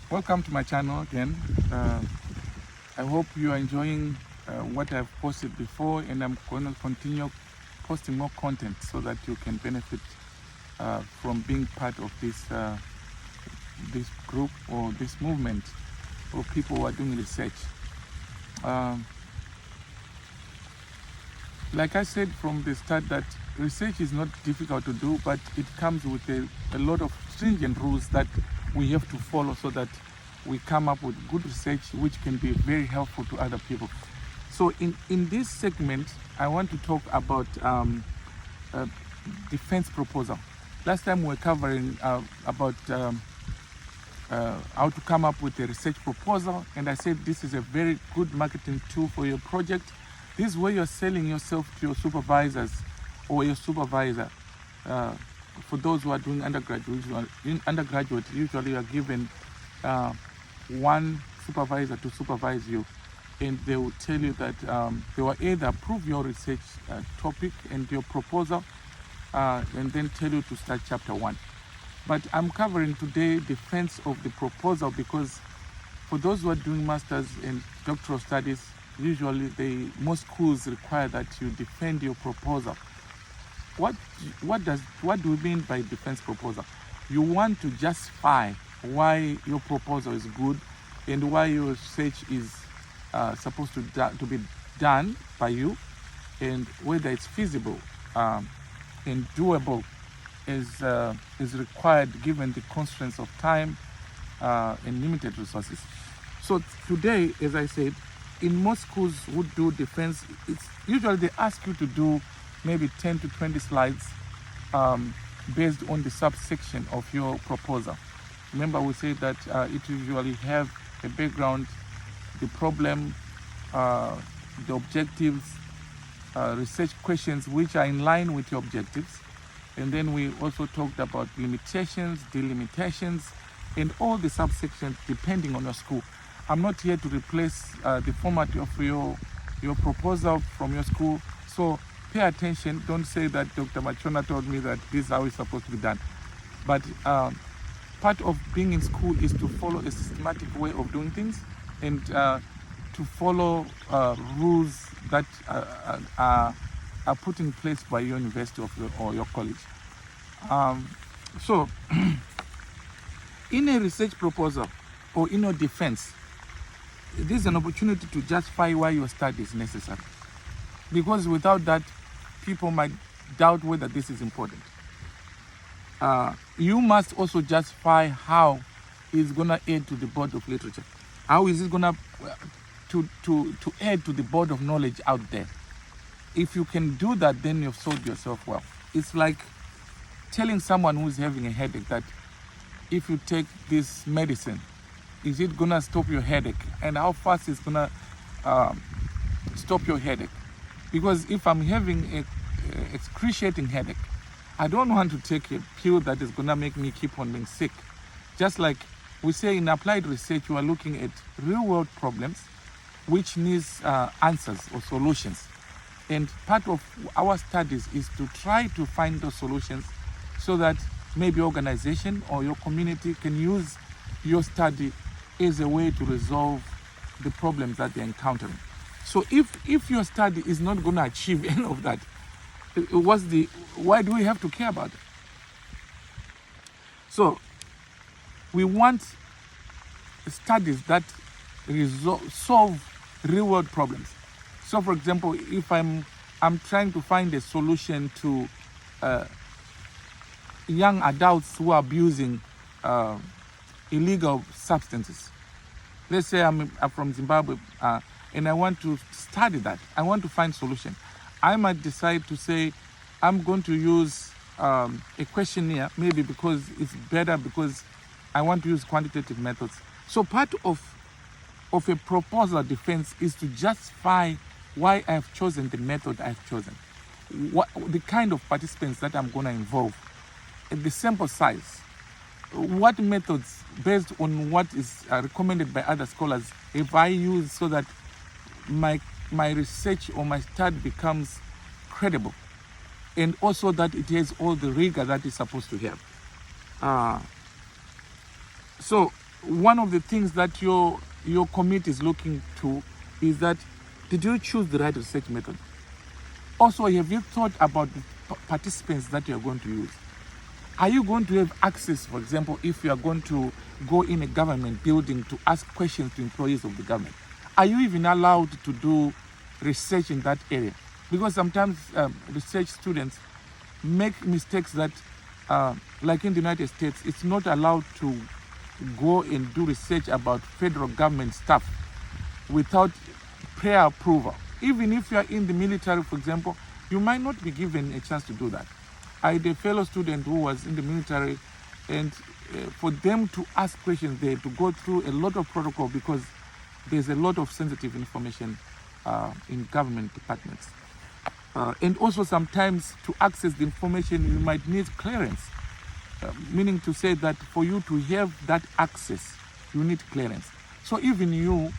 Welcome to my channel again. I hope you are enjoying what I've posted before, and I'm going to continue posting more content so that you can benefit from being part of this group or this movement of people who are doing research. Like I said from the start, that research is not difficult to do, but it comes with a lot of stringent rules that we have to follow so that we come up with good research which can be very helpful to other people. So in this segment, I want to talk about defense proposal. Last time we were covering about how to come up with a research proposal, and I said this is a very good marketing tool for your project. This is where you're selling yourself to your supervisors or your supervisor. For those who are doing undergraduate, usually you are given one supervisor to supervise you, and they will tell you that they will either approve your research topic and your proposal, and then tell you to start chapter 1. But I'm covering today defense of the proposal, because for those who are doing masters and doctoral studies, usually most schools require that you defend your proposal. What do we mean by defense proposal? You want to justify why your proposal is good and why your research is supposed to be done by you, and whether it's feasible and doable is required given the constraints of time and limited resources. So today, as I said, in most schools who do defense, it's usually they ask you to do maybe 10 to 20 slides based on the subsection of your proposal. Remember, we said that it usually have a background, the problem, the objectives, research questions which are in line with your objectives. And then we also talked about limitations, delimitations, and all the subsections depending on your school. I'm not here to replace the format of your proposal from your school. So pay attention. Don't say that Dr. Machona told me that this is how it's supposed to be done. But part of being in school is to follow a systematic way of doing things, and to follow rules that are put in place by your university or your college. So in a research proposal or in your defense, this is an opportunity to justify why your study is necessary, because without that, people might doubt whether this is important. You must also justify how it's going to add to the body of literature. How is it going to add to the body of knowledge out there? If you can do that, then you've sold yourself well. It's like telling someone who's having a headache that if you take this medicine, is it gonna stop your headache, and how fast it's gonna stop your headache? Because if I'm having a excruciating headache, I don't want to take a pill that is gonna make me keep on being sick. Just like we say in applied research, we are looking at real world problems which needs answers or solutions. And part of our studies is to try to find those solutions so that maybe organization or your community can use your study as a way to resolve the problems that they're encountering. So if your study is not going to achieve any of that, why do we have to care about it? So we want studies that solve real world problems. So for example, if I'm trying to find a solution to young adults who are abusing illegal substances. Let's say I'm from Zimbabwe and I want to study that. I want to find solution. I might decide to say I'm going to use a questionnaire, maybe because it's better, because I want to use quantitative methods. So part of a proposal defense is to justify why I've chosen the method I've chosen, what the kind of participants that I'm going to involve, the sample size, what methods based on what is recommended by other scholars have I used so that my research or my study becomes credible, and also that it has all the rigor that it's supposed to have. So one of the things that your committee is looking to is that, did you choose the right research method? Also, have you thought about the participants that you are going to use? Are you going to have access, for example, if you are going to go in a government building to ask questions to employees of the government? Are you even allowed to do research in that area? Because sometimes research students make mistakes that, like in the United States, it's not allowed to go and do research about federal government stuff without prior approval. Even if you are in the military, for example, you might not be given a chance to do that. I had a fellow student who was in the military, and for them to ask questions, they had to go through a lot of protocol because there's a lot of sensitive information in government departments. And also sometimes to access the information, you might need clearance, meaning to say that for you to have that access, you need clearance. So even you,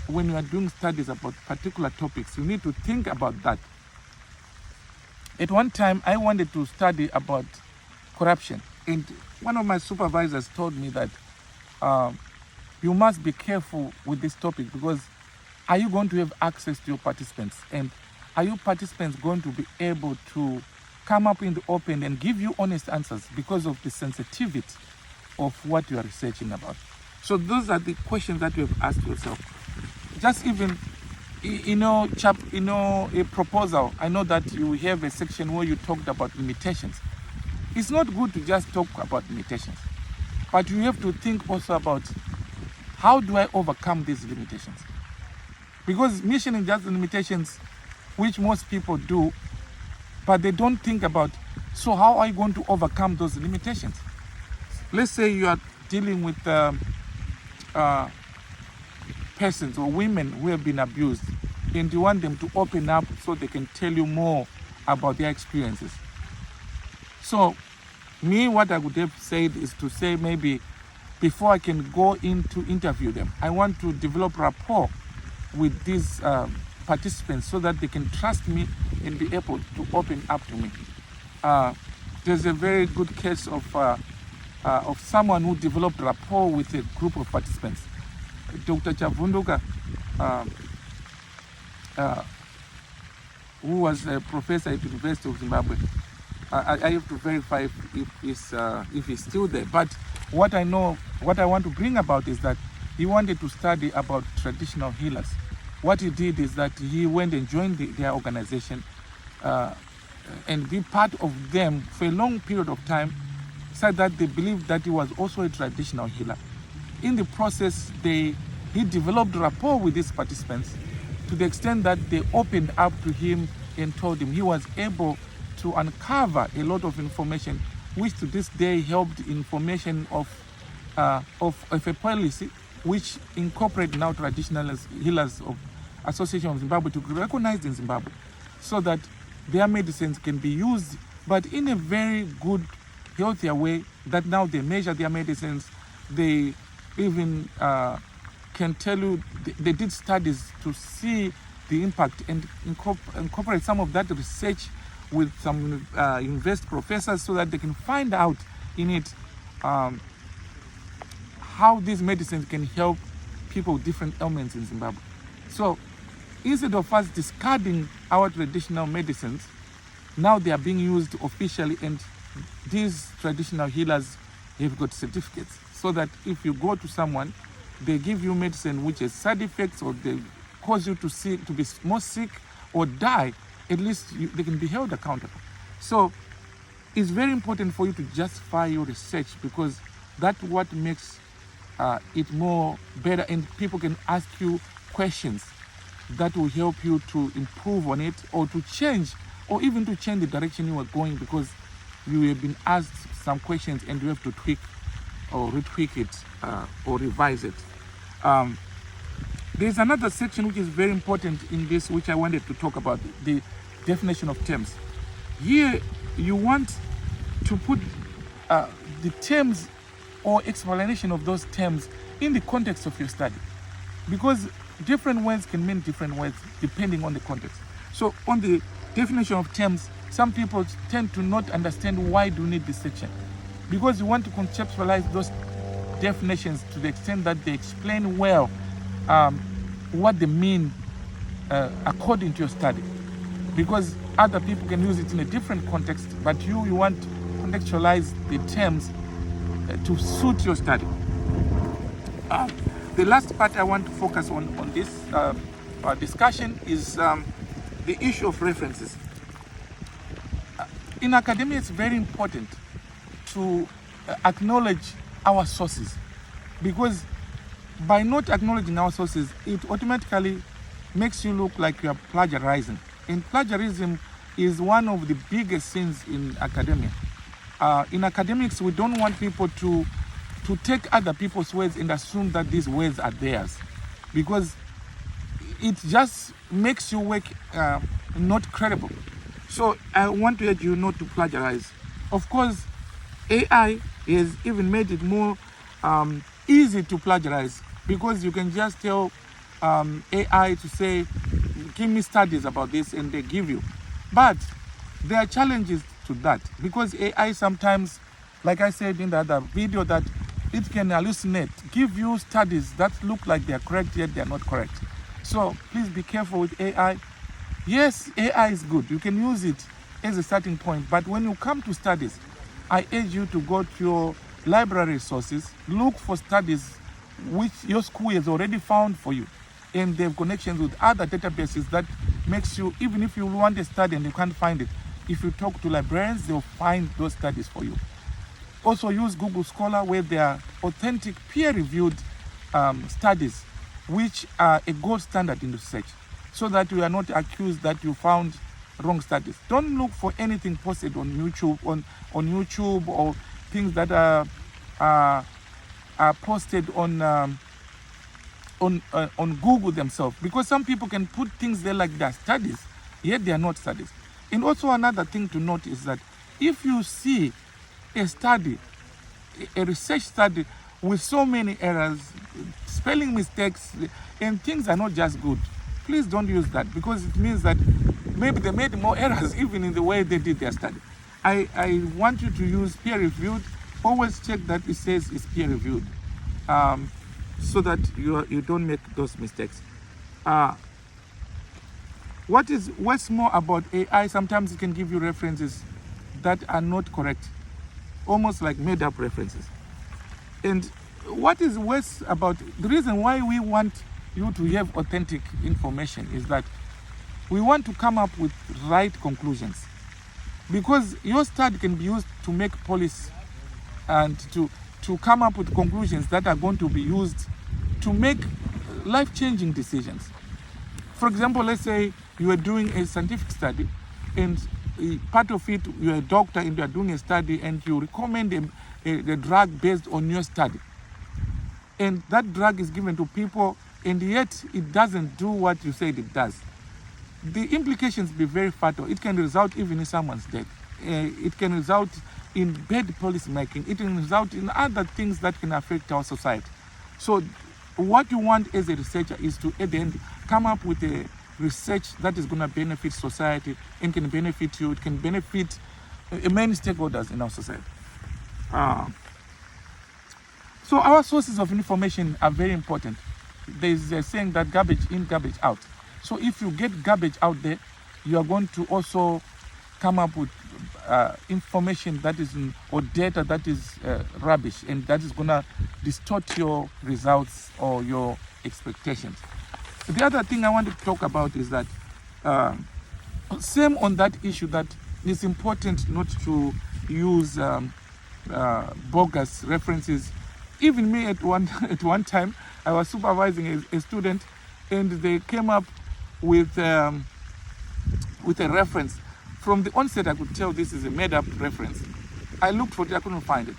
when you are doing studies about particular topics, you need to think about that. At one time, I wanted to study about corruption, and one of my supervisors told me that you must be careful with this topic, because are you going to have access to your participants, and are your participants going to be able to come up in the open and give you honest answers because of the sensitivity of what you are researching about? So those are the questions that you have asked yourself. Just even, a proposal, I know that you have a section where you talked about limitations. It's not good to just talk about limitations, but you have to think also about, how do I overcome these limitations? Because mentioning just the limitations, which most people do, but they don't think about, so how are you going to overcome those limitations? Let's say you are dealing with persons or women who have been abused, and you want them to open up so they can tell you more about their experiences. So me, what I would have said is to say, maybe before I can go in to interview them, I want to develop rapport with these participants so that they can trust me and be able to open up to me. There's a very good case of someone who developed rapport with a group of participants. Dr. Chavunduka, who was a professor at the University of Zimbabwe. I have to verify if he's still there. But what I know, what I want to bring about is that he wanted to study about traditional healers. What he did is that he went and joined their organization and be part of them for a long period of time, said that they believed that he was also a traditional healer. In the process, he developed rapport with these participants to the extent that they opened up to him and told him. He was able to uncover a lot of information, which to this day helped information of a policy which incorporate now traditional healers of Association of Zimbabwe to be recognized in Zimbabwe, so that their medicines can be used, but in a very good, healthier way, that now they measure their medicines. They even can tell you, they did studies to see the impact and incorporate some of that research with some university professors so that they can find out in it how these medicines can help people with different ailments in Zimbabwe. So instead of us discarding our traditional medicines, now they are being used officially, and these traditional healers have got certificates, so that if you go to someone, they give you medicine which has side effects, or they cause you to be more sick or die, at least they can be held accountable. So it's very important for you to justify your research, because that's what makes it more better, and people can ask you questions that will help you to improve on it, or to change, or even to change the direction you are going, because you have been asked some questions and you have to tweak or retweak it or revise it. There's another section which is very important in this, which I wanted to talk about, the definition of terms. Here you want to put the terms or explanation of those terms in the context of your study, because different words can mean different words depending on the context. So on the definition of terms, some people tend to not understand why do you need this section, because you want to conceptualize those definitions to the extent that they explain well what they mean according to your study. Because other people can use it in a different context, but you want to contextualize the terms to suit your study. The last part I want to focus on this discussion is the issue of references. In academia, it's very important to acknowledge our sources, because by not acknowledging our sources, it automatically makes you look like you are plagiarizing. And plagiarism is one of the biggest sins in academia. In academics, we don't want people to take other people's words and assume that these words are theirs, because it just makes your work not credible. So I want to urge you not to plagiarize. Of course, AI has even made it more easy to plagiarize, because you can just tell AI to say, give me studies about this, and they give you. But there are challenges to that, because AI sometimes, like I said in the other video, that it can hallucinate, give you studies that look like they're correct, yet they're not correct. So please be careful with AI. Yes, AI is good. You can use it as a starting point, but when you come to studies, I urge you to go to your library sources, look for studies which your school has already found for you, and they have connections with other databases that makes you, even if you want a study and you can't find it, if you talk to librarians, they'll find those studies for you. Also use Google Scholar, where there are authentic peer-reviewed studies which are a gold standard in research, so that you are not accused that you found wrong studies. Don't look for anything posted on YouTube, on YouTube, or things that are posted on Google themselves, because some people can put things there like they're studies, yet they are not studies. And also another thing to note is that if you see a study, a research study with so many errors, spelling mistakes, and things are not just good, please don't use that, because it means that maybe they made more errors even in the way they did their study. I want you to use peer-reviewed. Always check that it says it's peer-reviewed, so that you don't make those mistakes. What's more about AI, sometimes it can give you references that are not correct, almost like made-up references. And what is worse about, the reason why we want you to have authentic information is that we want to come up with right conclusions, because your study can be used to make policy and to come up with conclusions that are going to be used to make life-changing decisions. For example, let's say you are doing a scientific study, and part of it, you're a doctor and you are doing a study, and you recommend a drug based on your study. And that drug is given to people, and yet it doesn't do what you said it does. The implications be very fatal. It can result even in someone's death. It can result in bad policy making. It can result in other things that can affect our society. So what you want as a researcher is to, at the end, come up with a research that is going to benefit society and can benefit you. It can benefit many stakeholders in our society. So our sources of information are very important. There's a saying that garbage in, garbage out. So if you get garbage out there, you are going to also come up with information that is or data that is rubbish, and that is going to distort your results or your expectations. The other thing I want to talk about is that same on that issue, that it's important not to use bogus references. Even me at one time, I was supervising a student, and they came up with a reference. From the onset, I could tell this is a made-up reference. I looked for it, I couldn't find it.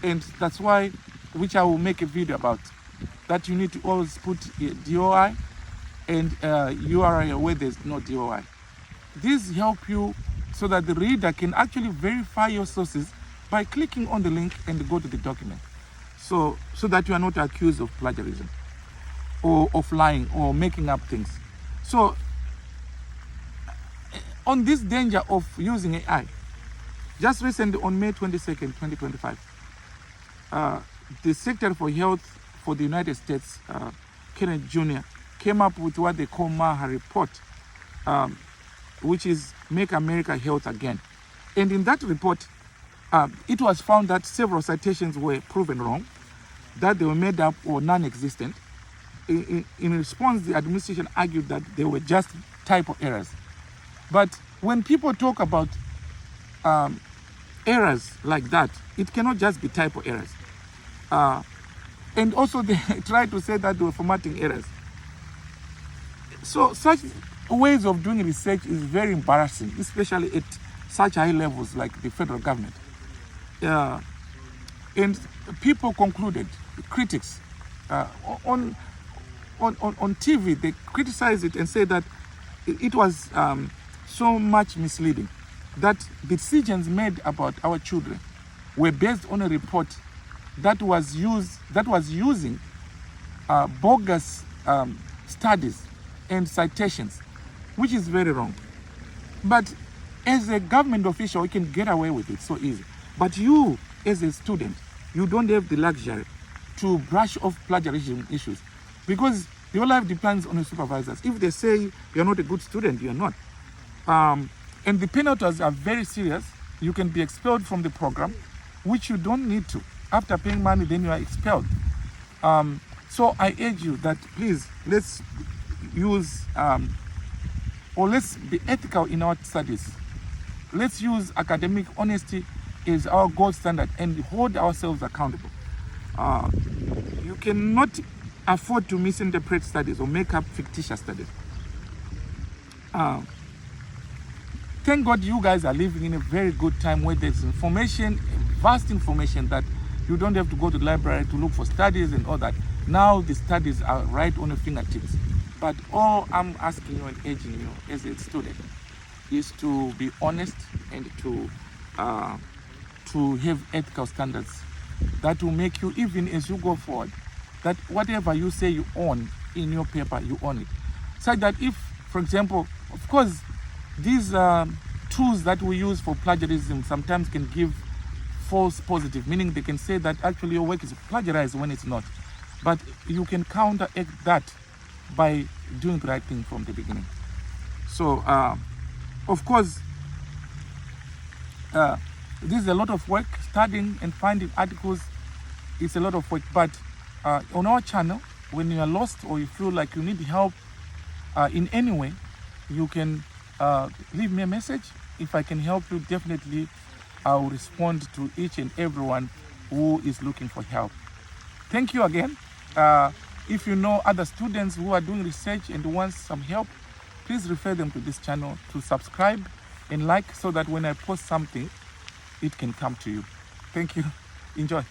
And that's why, which I will make a video about, that you need to always put DOI and URL where there's no DOI. These help you so that the reader can actually verify your sources by clicking on the link and go to the document. So that you are not accused of plagiarism or of lying or making up things. So on this danger of using AI, just recently on May 22nd, 2025, the Secretary for Health for the United States, Kenneth Jr., came up with what they call MAHA report, which is Make America Health Again. And in that report, it was found that several citations were proven wrong, that they were made up or non-existent. In response, the administration argued that they were just typo errors. But when people talk about errors like that, it cannot just be typo errors. And also they tried to say that they were formatting errors. So such ways of doing research is very embarrassing, especially at such high levels like the federal government. And people concluded, critics, on TV, they criticized it and said that it was so much misleading, that the decisions made about our children were based on a report that was using bogus studies and citations, which is very wrong. But as a government official, you can get away with it so easy. But you, as a student, you don't have the luxury to brush off plagiarism issues, because your life depends on your supervisors. If they say you're not a good student, you're not. And the penalties are very serious. You can be expelled from the program, which you don't need to. After paying money, then you are expelled. So I urge you that please, let's use, or let's be ethical in our studies. Let's use academic honesty as our gold standard and hold ourselves accountable. You cannot afford to misinterpret studies or make up fictitious studies. Thank God you guys are living in a very good time where there's information, vast information, that you don't have to go to the library to look for studies and all that. Now the studies are right on your fingertips. But all I'm asking you and urging you as a student is to be honest and to have ethical standards that will make you, even as you go forward, that whatever you say you own in your paper, you own it. Such that if, for example, of course, these tools that we use for plagiarism sometimes can give false positive, meaning they can say that actually your work is plagiarized when it's not. But you can counteract that by doing the right thing from the beginning. So, of course, this is a lot of work. Studying and finding articles is a lot of work. But on our channel, when you are lost or you feel like you need help in any way, you can leave me a message. If I can help you, definitely I will respond to each and everyone who is looking for help. Thank you again. If you know other students who are doing research and want some help, please refer them to this channel, to subscribe and like, so that when I post something, it can come to you. Thank you. Enjoy.